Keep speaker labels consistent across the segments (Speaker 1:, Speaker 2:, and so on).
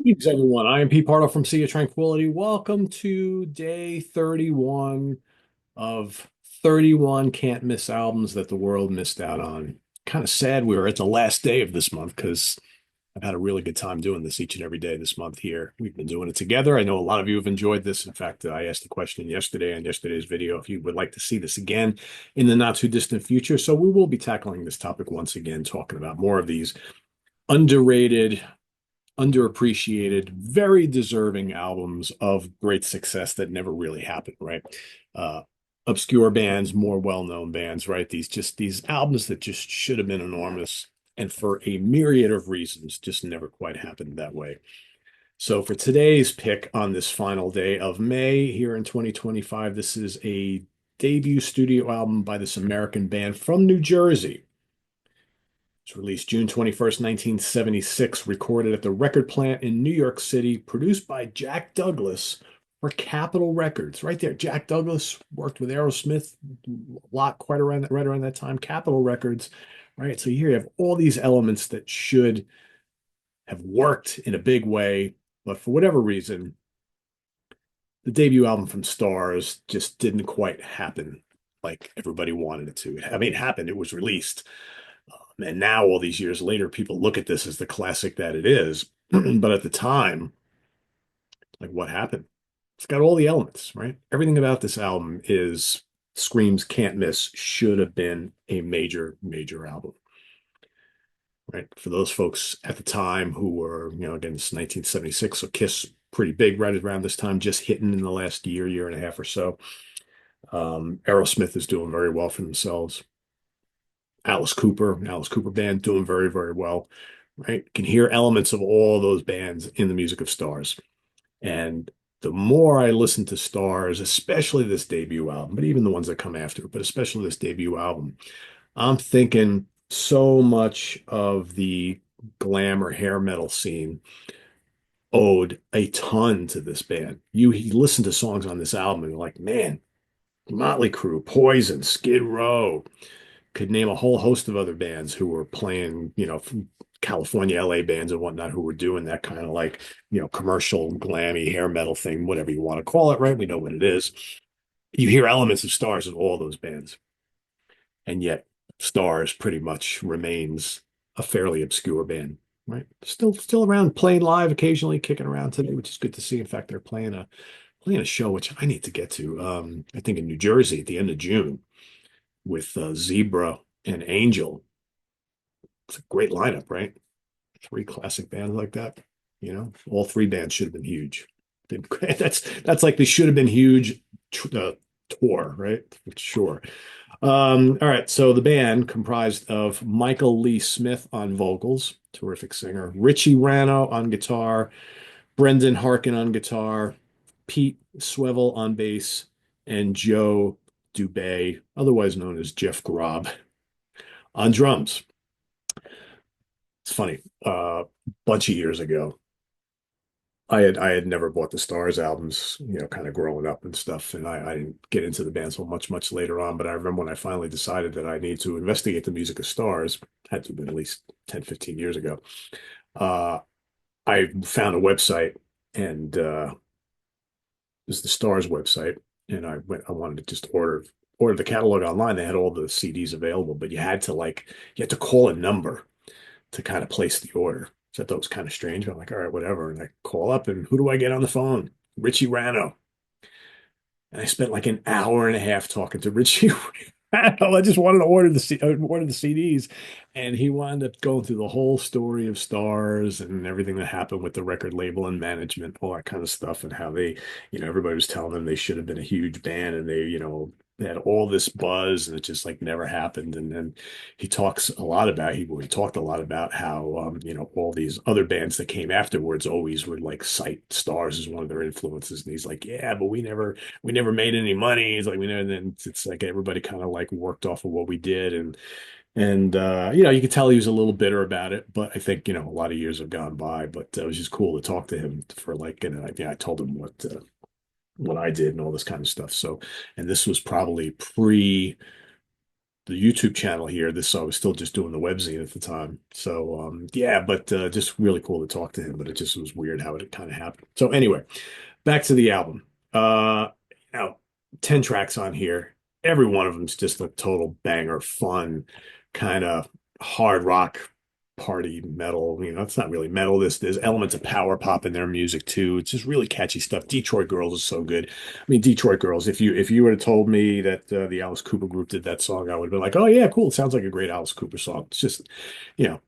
Speaker 1: Greetings, everyone. I am Pete Pardo from Sea of Tranquility. Welcome to day 31 of 31 can't miss albums that the world missed out on. Kind of sad we were at the last day of this month because I've had a really good time doing this each and every day this month here. We've been doing it together. I know a lot of you have enjoyed this. In fact, I asked the question yesterday on yesterday's video if you would like to see this again in the not too distant future. So we will be tackling this topic once again, talking about more of these underrated, underappreciated, very deserving albums of great success that never really happened, right? Uh, Obscure bands, more well-known bands, right? These albums that just should have been enormous, and for a myriad of reasons, just never quite happened that way. So for today's pick on this final day of May here in 2025, this is a debut studio album by this American band from New Jersey. It's released June 21st, 1976, recorded at the record plant in New York City, produced by Jack Douglas for Capitol Records. Right there, Jack Douglas worked with Aerosmith a lot, quite around right around that time. Capitol Records, right? So here you have all these elements that should have worked in a big way, but for whatever reason, the debut album from Stars just didn't quite happen like everybody wanted it to. I mean, it happened, it was released. And now, all these years later, people look at this as the classic that it is. But at the time, like, what happened? It's got all the elements, right? Everything about this album is screams can't miss, should have been a major, major album, right? For those folks at the time who were, again, it's 1976, so Kiss pretty big right around this time, just hitting in the last year, year and a half or so. Aerosmith is doing very well for themselves. Alice Cooper band doing very, very well, right? You can hear elements of all those bands in the music of Stars. And the more I listen to Stars, especially this debut album, but even the ones that come after, but especially this debut album, I'm thinking so much of the glam or hair metal scene owed a ton to this band. You listen to songs on this album and you're like, man, Motley Crue, Poison, Skid Row, could name a whole host of other bands who were playing, from California, LA bands and whatnot who were doing that kind of like, commercial, glammy hair metal thing, whatever you want to call it, right? We know what it is. You hear elements of Stars in all those bands, and yet Stars pretty much remains a fairly obscure band, right? Still around, playing live occasionally, kicking around today, which is good to see. In fact, they're playing a show which I need to get to. I think in New Jersey at the end of June with Zebra and Angel. It's a great lineup, right? Three classic bands like that. All three bands should have been huge. That's like they should have been huge tour, right? Sure. All right. So the band comprised of Michael Lee Smith on vocals, terrific singer, Richie Rano on guitar, Brendan Harkin on guitar, Pete Swivel on bass, and Joe Dubay, otherwise known as Jeff Grob, on drums. It's funny. Bunch of years ago, I had never bought the Stars albums, kind of growing up and stuff, and I didn't get into the band so much later on. But I remember when I finally decided that I need to investigate the music of Stars, had to have been at least 10, 15 years ago. Uh, I found a website, and it was the Stars website, and I wanted to just order the catalog online. They had all the CDs available, but you had to call a number to kind of place the order. So I thought it was kind of strange. But I'm like, all right, whatever. And I call up, and who do I get on the phone? Richie Rano. And I spent like an hour and a half talking to Richie Rano. I just wanted to order the CDs, and he wound up going through the whole story of Stars and everything that happened with the record label and management, all that kind of stuff, and how everybody was telling them they should have been a huge band, and they had all this buzz, and it just like never happened. And then he talked a lot about how all these other bands that came afterwards always would like cite Stars as one of their influences, and he's like, yeah, but we never made any money. He's like, we never. And then it's like everybody kind of like worked off of what we did, and you could tell he was a little bitter about it. But I think a lot of years have gone by. But it was just cool to talk to him for like, I told him what I did and all this kind of stuff. So, and this was probably the YouTube channel here. This I was still just doing the webzine at the time. So yeah, but just really cool to talk to him. But it just was weird how it kind of happened. So anyway, back to the album. Uh, now 10 tracks on here. Every one of them's just a total banger, fun, kind of hard rock party metal. It's not really metal. There's elements of power pop in their music too. It's just really catchy stuff. Detroit Girls is so good. I mean, Detroit Girls. If you would have told me that the Alice Cooper group did that song, I would have been like, oh yeah, cool. It sounds like a great Alice Cooper song. It's just,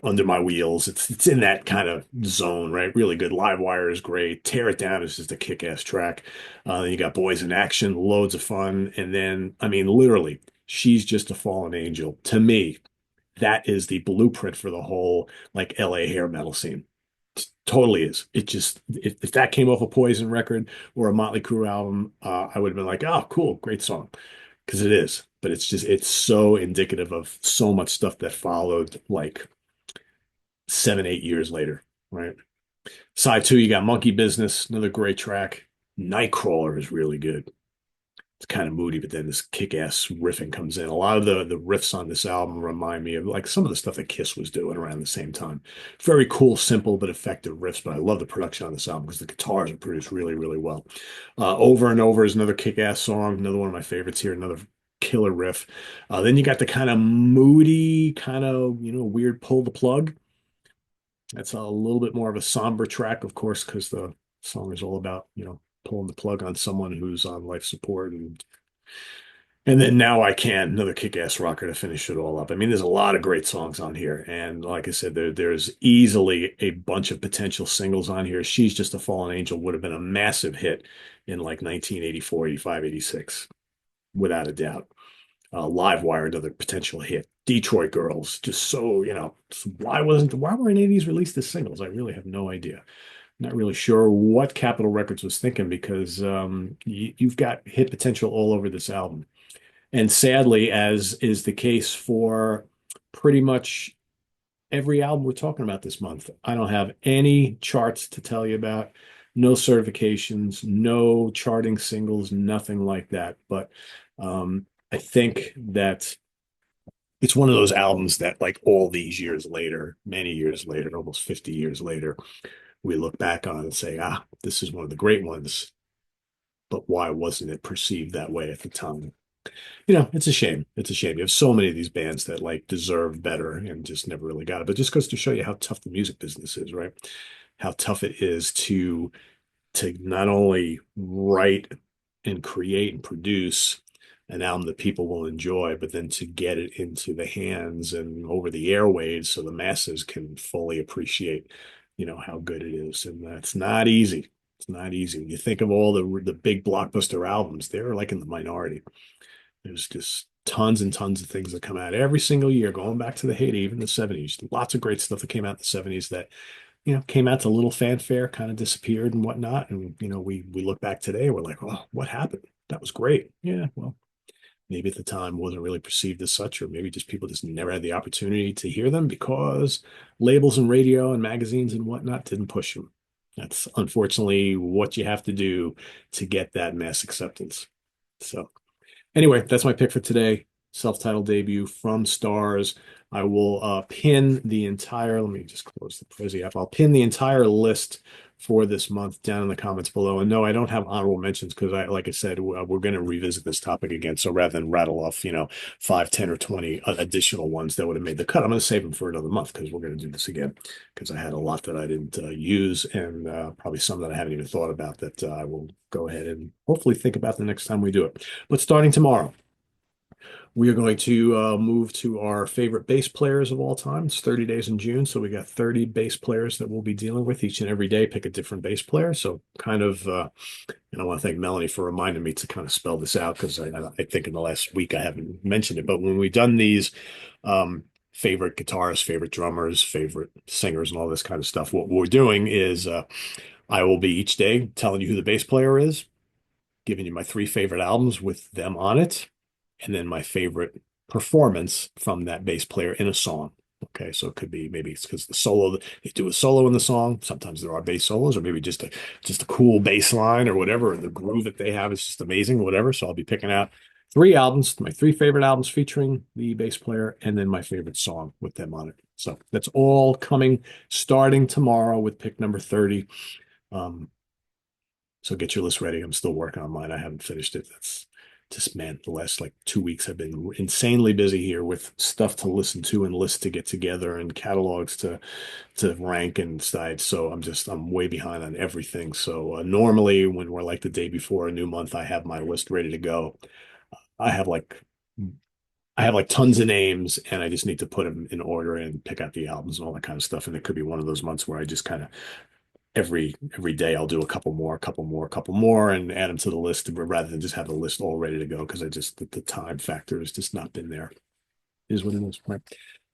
Speaker 1: under my wheels. It's in that kind of zone, right? Really good. Live Wire is great. Tear It Down is just a kick-ass track. Then you got Boys in Action, loads of fun, and then I mean, literally, She's Just a Fallen Angel. To me, that is the blueprint for the whole like LA hair metal scene. It totally is. It just if that came off a Poison record or a Motley Crue album, I would have been like, oh, cool, great song, because it is. But it's so indicative of so much stuff that followed like 7, 8 years later, right? Side two, you got Monkey Business, another great track. Nightcrawler is really good. It's kind of moody, but then this kick-ass riffing comes in. A lot of the riffs on this album remind me of like some of the stuff that Kiss was doing around the same time. Very cool, simple but effective riffs. But I love the production on this album because the guitars are produced really, really well. Over and Over is another kick-ass song, another one of my favorites here, another killer riff. Then you got the kind of moody, kind of weird pull the plug. That's a little bit more of a somber track, of course, because the song is all about pulling the plug on someone who's on life support and then Now I Can, another kick-ass rocker to finish it all up. I mean, there's a lot of great songs on here. And like I said, there's easily a bunch of potential singles on here. She's Just a Fallen Angel would have been a massive hit in like 1984, 85, 86, without a doubt. Live Wire, another potential hit. Detroit Girls, just so, why weren't any of these released as singles? I really have no idea. Not really sure what Capitol Records was thinking because you've got hit potential all over this album. And sadly, as is the case for pretty much every album we're talking about this month, I don't have any charts to tell you about, no certifications, no charting singles, nothing like that. But I think that it's one of those albums that, like all these years later, many years later, almost 50 years later, we look back on and say, this is one of the great ones. But why wasn't it perceived that way at the time? It's a shame. It's a shame. You have so many of these bands that like deserve better and just never really got it. But just goes to show you how tough the music business is, right? How tough it is to not only write and create and produce an album that people will enjoy, but then to get it into the hands and over the airwaves so the masses can fully appreciate, how good it is. And that's not easy. It's not easy. When you think of all the big blockbuster albums, they're like in the minority. There's just tons and tons of things that come out every single year, going back to the heyday, even the 70s. Lots of great stuff that came out in the 70s that, came out to little fanfare, kind of disappeared and whatnot. And, we look back today, we're like, oh, what happened? That was great. Yeah, well, maybe at the time wasn't really perceived as such, or maybe just people just never had the opportunity to hear them because labels and radio and magazines and whatnot didn't push them. That's unfortunately what you have to do to get that mass acceptance. So anyway, that's my pick for today. Self-titled debut from Stars. I will pin the entire, let me just close the Prezi app. I'll pin the entire list for this month down in the comments below. And no, I don't have honorable mentions because like I said, we're going to revisit this topic again. So rather than rattle off, 5, 10, or 20 additional ones that would have made the cut, I'm going to save them for another month because we're going to do this again because I had a lot that I didn't use and probably some that I haven't even thought about that I will go ahead and hopefully think about the next time we do it. But starting tomorrow, we are going to move to our favorite bass players of all time. It's 30 days in June, so we got 30 bass players that we'll be dealing with each and every day. Pick a different bass player. So kind of, and I want to thank Melanie for reminding me to kind of spell this out because I think in the last week I haven't mentioned it. But when we've done these favorite guitarists, favorite drummers, favorite singers, and all this kind of stuff, what we're doing is I will be each day telling you who the bass player is, giving you my 3 favorite albums with them on it and then my favorite performance from that bass player in a song. Okay, so it could be maybe it's because the solo they do a solo in the song. Sometimes there are bass solos, or maybe just a cool bass line or whatever. Or the groove that they have is just amazing, whatever. So I'll be picking out three albums, my three favorite albums featuring the bass player, and then my favorite song with them on it. So that's all coming starting tomorrow with pick number 30. Um, so get your list ready. I'm still working on mine. I haven't finished it. That's just, man, the last like 2 weeks I've been insanely busy here with stuff to listen to and lists to get together and catalogs to rank and decide. So I'm way behind on everything. So normally when we're like the day before a new month, I have my list ready to go. I have like I have like tons of names and I just need to put them in order and pick out the albums and all that kind of stuff. And it could be one of those months where I just kind of every day I'll do a couple more, couple more, and add them to the list rather than just have the list all ready to go because the time factor has just not been there. It is what it is, right?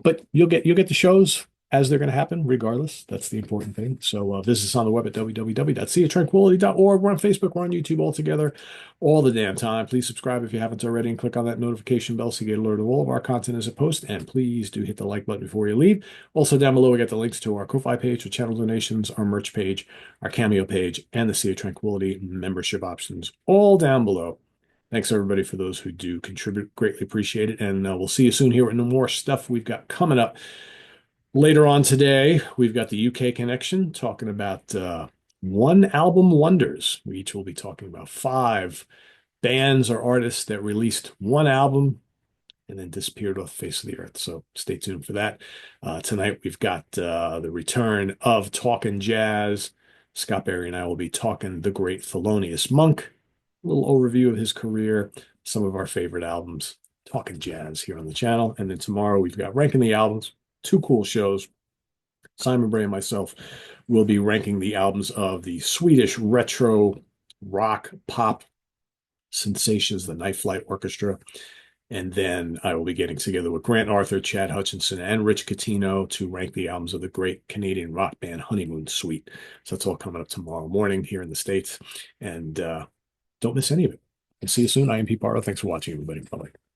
Speaker 1: But you'll get the shows as they're going to happen, regardless. That's the important thing. So visit us on the web at www.seatranquility.org. We're on Facebook. We're on YouTube all together, all the damn time. Please subscribe if you haven't already, and click on that notification bell so you get alerted of all of our content as a post. And please do hit the like button before you leave. Also, down below, we got the links to our Ko-Fi page for channel donations, our merch page, our Cameo page, and the Sea of Tranquility membership options, all down below. Thanks everybody for those who do contribute. Greatly appreciate it. And we'll see you soon here with no more stuff we've got coming up. Later on today, we've got the UK connection talking about one album wonders. We each will be talking about five bands or artists that released one album and then disappeared off the face of the earth. So stay tuned for that. Tonight, we've got the return of Talking Jazz. Scott Berry and I will be talking the great Thelonious Monk, a little overview of his career, some of our favorite albums, Talking Jazz here on the channel. And then tomorrow, we've got Ranking the Albums, two cool shows. Simon Bray and myself will be ranking the albums of the Swedish retro rock pop sensations, the Night Flight Orchestra. And then I will be getting together with Grant Arthur, Chad Hutchinson, and Rich Catino to rank the albums of the great Canadian rock band Honeymoon Suite. So that's all coming up tomorrow morning here in the States. And don't miss any of it. I'll see you soon. I am Pete Pardo. Thanks for watching, everybody. Bye-bye.